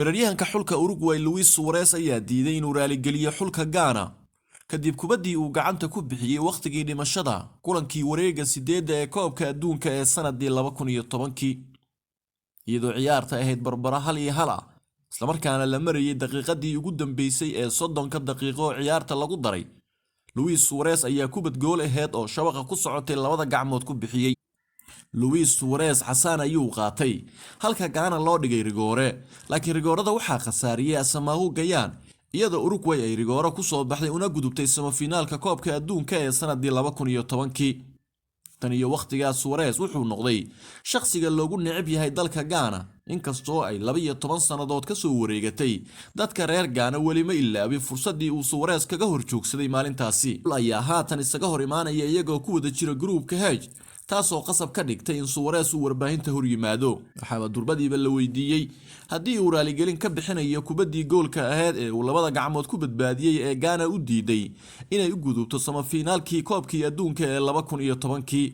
weeraryahanka xulka Uruguay Luis Suarez ayaa diiday inuu raaligeliyo xulka Ghana kadib kubaddii uu gacanta ku bixiyay waqtigii dhimashada kulankii wareega 8 ee koobka adduunka ee sanadii 2010 iyadoo ciyaarta ahayd barbara 1-1 isla markaana la marayay daqiiqadii ugu dambeysay ee 30 daqiiqo ciyaarta lagu daray. Luis Suarez ayaa kubad gool aheyd oo shabaqa ku socotay labada gacmood ku bixiyay. Luis Suarez xasaan ayuu qaatay halka Ghana loo dhigay rigoore, laakiin rigoorada waxaa khasaariyay Asamahu Gayaan iyadoo Uruguay ay rigoore ku soo baxday una gudubtay semifinaalka koobka adduunka ee sanadii 2010. tan iyo waqtigaas Suarez wuxuu noqday shakhsiga loogu neceb yahay dalka Ghana, inkastoo ay 12 sanadood ka soo wareegatay. dadka reer Ghana weli ma ilaabin fursadii uu Suarez kaga horjoogsaday maalintaasi. ayaa haatan isaga hor imaanaya iyagoo ku wada jira groupka H, taasoo qasab ka dhigtay in Suarez uu warbaahinta hor yimaado. waxaa durbadiiba la weydiiyay haddii uu raaligelin ka bixinayo kubaddii goolka ahayd ee uu labada gacmood ku badbaadiyay ee Ghana u diiday inay u gudubto semifinaalkii koobkii adduunka ee 2010.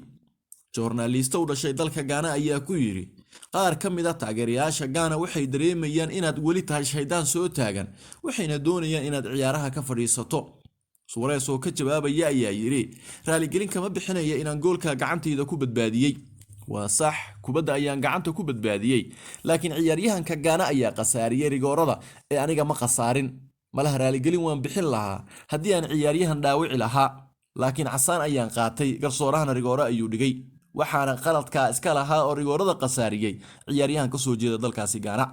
joornaalisto u dhashay dalka Ghana ayaa ku yiri qaar ka mid ah taageerayaasha Ghana waxay dareemayaan inaad weli tahay shaydaan soo taagan, waxayna doonayaan inaad ciyaaraha ka fadhiisato. Suarez oo ka jawaabaya ayaa yiri raaligelin kama bixinaya inaan goolka gacantayda ku badbaadiyay. waa sax, kubadda ayaan gacanta ku badbaadiyay, laakiin ciyaaryahanka Ghana ayaa qasaariyay rigoorada ee aniga ma qasaarin. malaha raaligelin waan bixin lahaa haddii aan ciyaaryahan dhaawici lahaa, laakiin xasaan ayaan qaatay, garsoorahana rigooro ayuu dhigay. waxaana qaladka iska lahaa oo rigoorada qasaariyay ciyaaryahan ka soo jeeda dalkaasi Ghana.